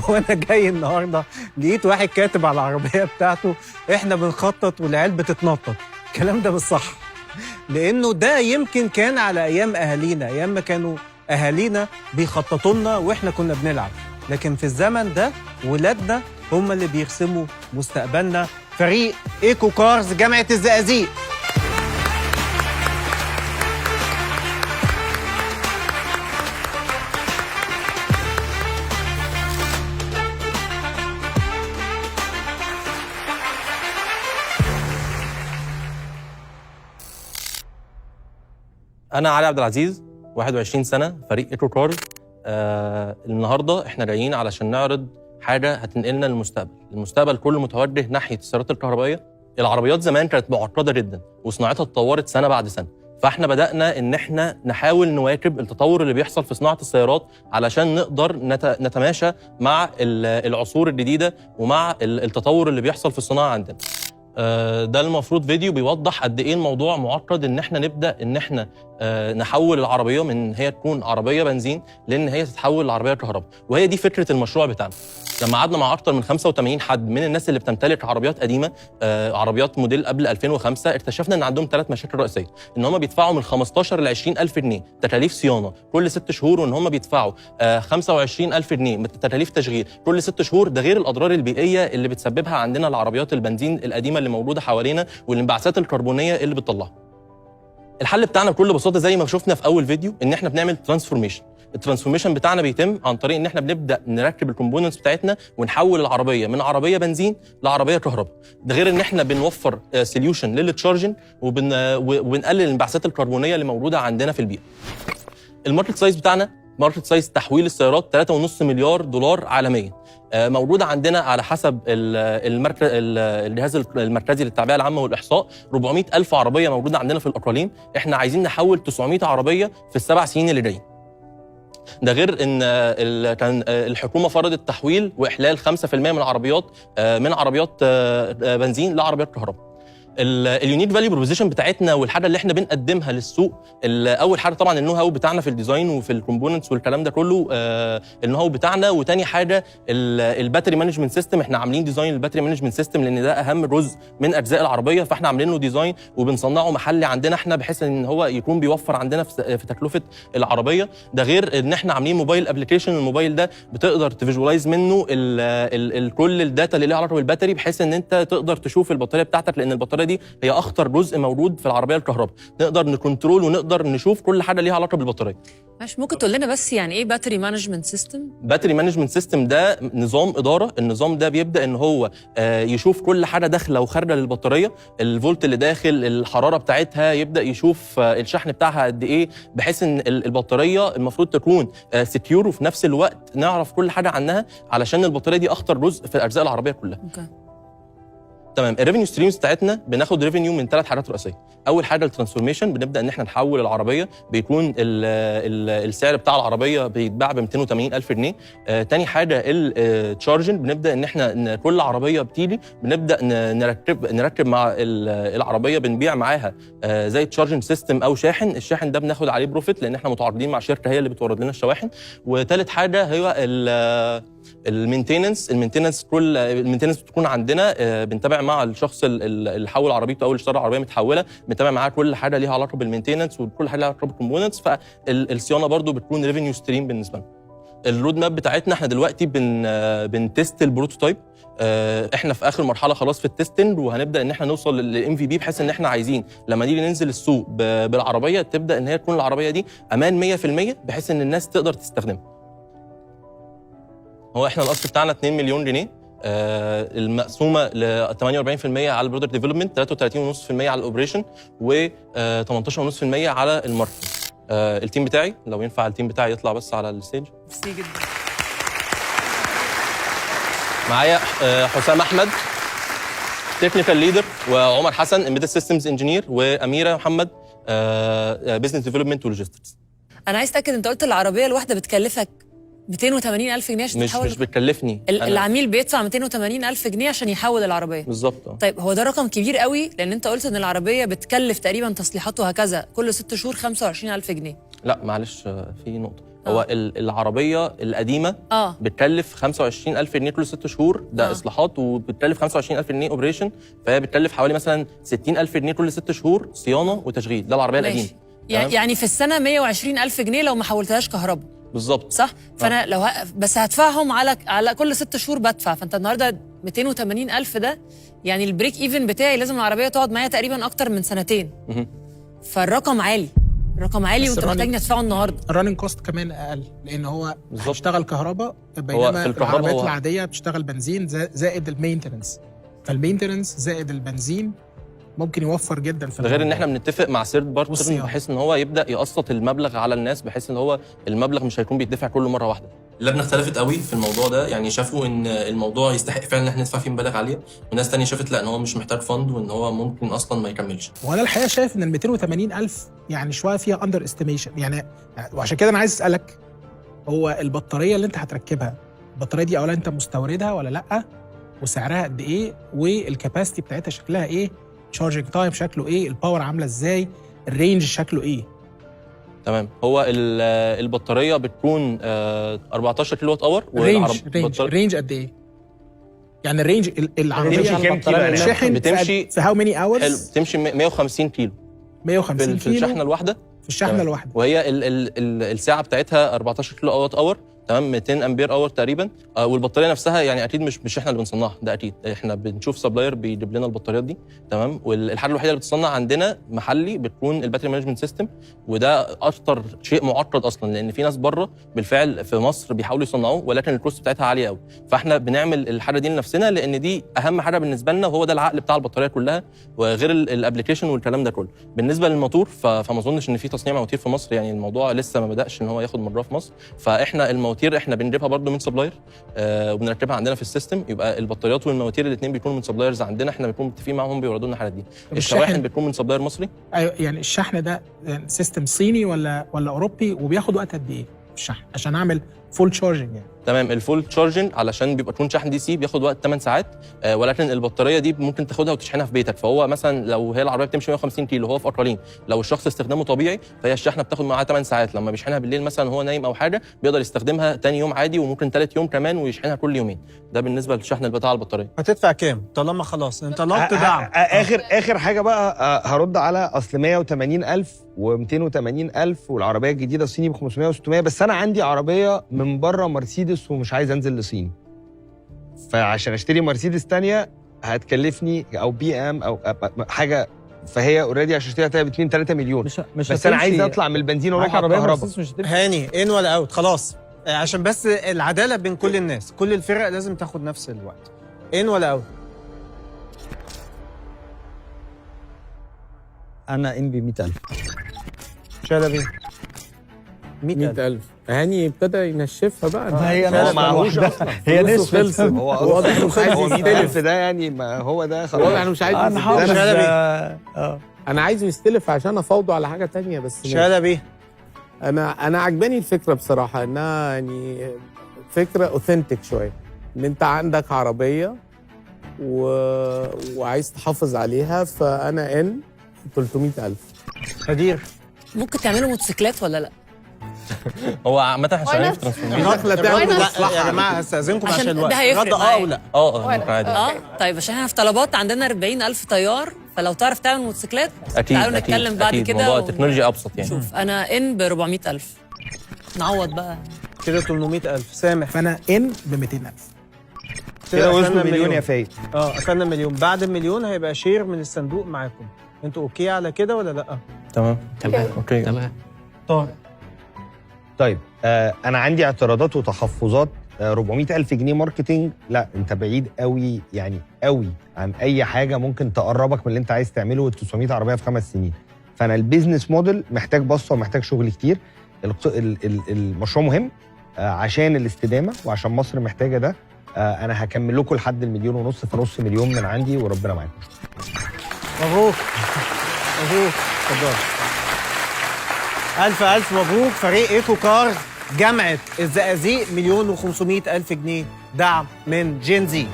وانا جاي النهارده لقيت واحد كاتب على العربيه بتاعته احنا بنخطط والعيال بتتنطط. الكلام ده مش صح، لانه ده يمكن كان على ايام اهالينا، ايام ما كانوا اهالينا بيخططوا لنا واحنا كنا بنلعب، لكن في الزمن ده ولادنا هم اللي بيرسموا مستقبلنا. فريق ايكو كارز جامعه الزقازيق. أنا علي عبد العزيز، 21 سنة، فريق ايكو كارز. النهارده احنا جايين علشان نعرض حاجة هتنقلنا للمستقبل. المستقبل كله متوجه ناحية السيارات الكهربائية. العربيات زمان كانت معقدة جدا وصناعتها اتطورت سنة بعد سنة، فاحنا بدأنا ان احنا نحاول نواكب التطور اللي بيحصل في صناعة السيارات علشان نقدر نتماشى مع العصور الجديدة ومع التطور اللي بيحصل في الصناعة عندنا. ده المفروض فيديو بيوضح قد ايه الموضوع معقد، ان احنا نبدا ان احنا نحول العربيه من هي تكون عربيه بنزين لان هي تتحول لعربيه كهرباء، وهي دي فكره المشروع بتاعنا. لما قعدنا مع اكتر من 85 حد من الناس اللي بتمتلك عربيات قديمه، عربيات موديل قبل 2005، اكتشفنا ان عندهم 3 مشاكل رئيسيه: ان هم بيدفعوا من 15 ل 20,000 جنيه تكاليف صيانه كل 6 شهور، وان هم بيدفعوا 25,000 جنيه تكاليف تشغيل كل 6 شهور. ده غير الاضرار البيئيه اللي بتسببها عندنا العربيات البنزين القديمه اللي موجوده حوالينا والانبعاثات الكربونيه اللي بتطلعها. الحل بتاعنا بكل بساطه زي ما شفنا في اول فيديو، ان احنا بنعمل ترانسفورميشن. الترانسفورميشن بتاعنا بيتم عن طريق ان احنا بنبدا نركب الكومبوننتس بتاعتنا ونحول العربيه من عربيه بنزين لعربيه كهرباء. ده غير ان احنا بنوفر سوليوشن للتشارجنج وبنقلل الانبعاثات الكربونيه اللي موجوده عندنا في البيئه. الماركت سايز بتاعنا ماركت سايز تحويل السيارات 3.5 مليار دولار عالميا. موجوده عندنا على حسب الجهاز المركزي للتعبئه العامه والاحصاء 400,000 عربيه موجوده عندنا في الاقاليم. احنا عايزين نحول 900 عربيه في ال7 سنين اللي جايين. ده غير ان كان الحكومه فرضت تحويل واحلال 5% من العربيات من عربيات بنزين لعربيات كهرباء. اليونيك فاليو بروبوزيشن بتاعتنا والحاجه اللي احنا بنقدمها للسوق، اول حاجه طبعا النو هاو بتاعنا في الديزاين وفي الكومبوننتس والكلام ده كله، النو هاو بتاعنا. وتاني حاجه الباتري مانجمنت سيستم. احنا عاملين ديزاين الباتري مانجمنت سيستم لان ده اهم جزء من اجزاء العربيه، فاحنا عاملين له ديزاين وبنصنعه محلي عندنا احنا بحيث ان هو يكون بيوفر عندنا في تكلفه العربيه. ده غير ان احنا عاملين موبايل ابلكيشن. الموبايل ده بتقدر تفيجواليز منه كل الداتا اللي ليها علاقه بالباتري، بحيث ان انت تقدر تشوف البطاريه بتاعتك، لان البطاريه دي هي اخطر جزء موجود في العربيه الكهرباء. نقدر نكنترول ونقدر نشوف كل حاجه ليها علاقه بالبطاريه. ممكن تقول لنا بس يعني ايه باتري مانجمنت سيستم؟ باتري مانجمنت سيستم ده نظام اداره. النظام ده بيبدا ان هو يشوف كل حاجه داخله وخارجه للبطاريه، الفولت اللي داخل، الحراره بتاعتها، يبدا يشوف الشحن بتاعها قد ايه، بحيث ان البطاريه المفروض تكون سكيور، وفي نفس الوقت نعرف كل حاجه عنها علشان البطاريه دي اخطر جزء في اجزاء العربيه كلها. تمام. الريفينيو ستريمز بتاعتنا بناخد ريفينيو من 3 حاجات رئيسيه. اول حاجه الترانسفورميشن، بنبدا ان احنا نحول العربيه، بيكون السعر بتاع العربيه بيتباع ب 280,000 جنيه. تاني حاجه التشارجنج، بنبدا ان احنا كل عربيه بتيجي بنبدا نركب مع العربيه، بنبيع معاها زي تشارجنج سيستم او شاحن. الشاحن ده بناخد عليه بروفيت لان احنا متعاقدين مع شركه هي اللي بتورد لنا الشواحن. وثالث حاجه هي المينتيننس. كل المينتيننس بتكون عندنا، بنتابع مع الشخص اللي حول عربيته او اللي اشترى عربيه متحوله، بنتابع معاه كل حاجه ليها علاقه بالمينتيننس وكل حاجه ليها علاقه بالكومبوننتس. فالصيانه برضو بتكون ريفينيو ستريم بالنسبه لنا. الرود ماب بتاعتنا احنا دلوقتي بنتست البروتوتايب. احنا في اخر مرحله خلاص في التستنج، وهنبدا ان احنا نوصل للام في بي، بحيث ان احنا عايزين لما نيجي ننزل السوق بالعربيه تبدا ان هي تكون العربيه دي امان 100%، بحيث ان الناس تقدر تستخدمها. هو احنا الاصل بتاعنا 2 مليون جنيه، المقسومه ل 48% على البرودكت ديفلوبمنت، 33.5% على الاوبريشن، و 18.5% على الماركتنج. التيم بتاعي، لو ينفع التيم بتاعي يطلع بس على الستيج. ميرسي جدا. معايا حسام احمد تكنيكال ليدر، وعمر حسن امبيدد سيستمز انجينير، واميره محمد بزنس ديفلوبمنت ولوجيستكس. انا عايز اتاكد، انت قلت العربيه الواحده بتكلفك 280,000 جنيه عشان تحول؟ مش بتكلفني، العميل بيدفع 280,000 جنيه عشان يحول العربيه بالظبط. طيب هو ده رقم كبير قوي، لان انت قلت ان العربيه بتكلف تقريبا تصليحات وهكذا كل 6 شهور 25,000 جنيه. لا معلش، في نقطه. هو العربيه القديمه بتكلف 25000 جنيه كل 6 شهور، ده اصلاحات، وبتكلف 25000 جنيه اوبريشن، فهي بتكلف حوالي مثلا 60000 جنيه كل 6 شهور صيانه وتشغيل. ده العربيه القديمه. يعني في السنه 120000 جنيه لو ما حولتهاش كهرباء. بالظبط، صح. فانا لو بس هدفعهم على كل 6 شهور بدفع، فانت النهارده 280000 ده يعني البريك ايفن بتاعي لازم العربيه تقعد معايا تقريبا اكتر من سنتين. فالرقم عالي، رقم عالي، وانت محتاج ندفعه النهارده. الرننج كوست كمان اقل، لان هو بيشتغل كهرباء، هو بينما العربيات العاديه بتشتغل بنزين زائد المينتننس. فالمينتننس زائد البنزين ممكن يوفر جدا في غير ان احنا بنتفق مع سيرد بارتنر بحيث ان هو يبدا يقسط المبلغ على الناس، بحيث ان هو المبلغ مش هيكون بيدفع كل مره واحده. اللجنه اختلفت قوي في الموضوع ده، يعني شافوا ان الموضوع يستحق فعلا ان احنا ندفع فيه مبالغ عاليه، وناس ثانيه شافت لا ان هو مش محتاج فند وان هو ممكن اصلا ما يكملش. وانا الحقيقه شايف ان ال 280000 يعني شويه فيها اندر استيميشن يعني، وعشان كده انا عايز اسالك، هو البطاريه اللي انت هتركبها، البطاريه دي اولا انت مستوردها ولا لا؟ وسعرها قد ايه؟ والكاباسيتي بتاعتها شكلها ايه؟ تشارجنج تايم شكله ايه؟ الباور عامله ازاي؟ الرينج شكله ايه؟ تمام. هو البطاريه بتكون 14 كيلو وات اور. الرينج قد ايه؟ يعني الرينج العربيه الشاحن بتمشي في هاو ماني اورز؟ بتمشي 150 كيلو 150 في الشحنه الواحده. في الشحنه الواحده، وهي الساعه بتاعتها 14 كيلو وات اور، تمام، 200 امبير اور تقريبا. والبطاريه نفسها يعني اكيد مش احنا اللي بنصنعها، ده اكيد احنا بنشوف سبلاير بيجيب لنا البطاريات دي، تمام. والحاجه الوحيده اللي بتصنع عندنا محلي بتكون الباتري مانجمنت سيستم، وده اكتر شيء معقد اصلا، لان في ناس بره بالفعل في مصر بيحاولوا يصنعوه ولكن الكوست بتاعتها عاليه قوي. فاحنا بنعمل الحاجه دي لنفسنا لان دي اهم حاجه بالنسبه لنا، وهو ده العقل بتاع البطاريه كلها، وغير الابلكيشن والكلام ده كله. بالنسبه للموتور فما اظنش ان في تصنيع مواتير في مصر، يعني الموضوع لسه ما بداش ان هو ياخد مره في مصر. فاحنا المواتير احنا بنجيبها برضه من سبلاير، وبنركبها عندنا في السيستم. يبقى البطاريات والمواتير الاثنين بيكونوا من سبلايرز عندنا، احنا بنكون متفقين معاهم بيوردوا لنا الحاجات دي. الشواحن بتكون من سبلاير مصري. ايوه، يعني الشحن ده يعني سيستم صيني ولا اوروبي؟ وبياخد وقت قد ايه الشحن عشان اعمل فول تشارجنج يعني؟ تمام. الفول تشارجنج علشان بيبقى تكون شحن دي سي بياخد وقت 8 ساعات، ولكن البطاريه دي ممكن تاخدها وتشحنها في بيتك. فهو مثلا لو هي العربيه بتمشي 150 كيلو هو في اقاليم، لو الشخص استخدامه طبيعي فهي الشحنه بتاخد معاه 8 ساعات. لما بيشحنها بالليل مثلا وهو نايم او حاجه بيقدر يستخدمها تاني يوم عادي، وممكن 3 يوم كمان، ويشحنها كل يومين. ده بالنسبه للشحن بتاع البطاريه. هتدفع كام طالما خلاص انت طلبت دعم؟ اخر حاجه بقى هرد على اصل 180000 و280000 والعربيه الجديده الصيني ب 500 و600. بس انا عندي عربيه من بره مرسيدس ومش عايز انزل لصين، فعشان اشتري مرسيدس تانية هتكلفني او بي ام او حاجه، فهي اوريدي عشان اشتريها ب 2-3 مليون. مش بس انا عايز اطلع من البنزين واروح على الكهرباء. هاني ان ولا اوت خلاص، عشان بس العداله بين كل الناس، كل الفرق لازم تاخد نفس الوقت. ان ولا اوت؟ انا ان ب 100000. شلبي 100,000. هاني ابتدى ينشفها بقى. هي هو معهوش اصلا، هي نشفت. هو واضح انه مش عايز هو يستلف 100000 ده يعني، ما هو ده خلاص. واضح انه مش عايز انا حافظ. انا عايزه يستلف عشان افاوضه على حاجه تانية. بس شلبي انا عجباني الفكره بصراحه، انها يعني فكره اوثنتيك شويه، ان انت عندك عربيه وعايز تحافظ عليها. فانا ان 300,000. قدير ممكن تعملوا موتوسيكلات ولا لا؟ هو عامه احنا شغالين في ترانسفورميشن. داخله تعمل لا مصلحه. يا جماعه استاذنكم عشان الوقت. ده هيفرق رد او لا؟ ممكن عادي. طيب عشان احنا في طلبات عندنا 40,000 طيار، فلو تعرف تعمل موتوسيكلات اكيد تعالوا نتكلم بعد أكيد. كده. موضوع التكنولوجيا ابسط يعني. شوف انا ان ب 400,000 نعوض بقى كده 800,000. سامح فانا ان ب 200,000 كده قفلنا وصلوا مليون يا فايد. قفلنا مليون. بعد المليون هيبقى شير من الصندوق معاكم. انتوا اوكي على كده ولا لا؟ تمام. اوكي. تمام. طيب انا عندي اعتراضات وتحفظات. 400,000 جنيه ماركتينج، لا انت بعيد قوي يعني قوي عن اي حاجه ممكن تقربك من اللي انت عايز تعمله، وال 900 عربيه في 5 سنين. فانا البيزنس موديل محتاج بصه ومحتاج شغل كتير. المشروع مهم عشان الاستدامه وعشان مصر محتاجه ده. انا هكمل لكم لحد 1.5 مليون، فنص مليون من عندي وربنا معاكم. مبروك مبروك. اتفضل. ألف مبروك فريق ايكو كار جامعة الزقازيق. 1,500,000 جنيه دعم من جين زي.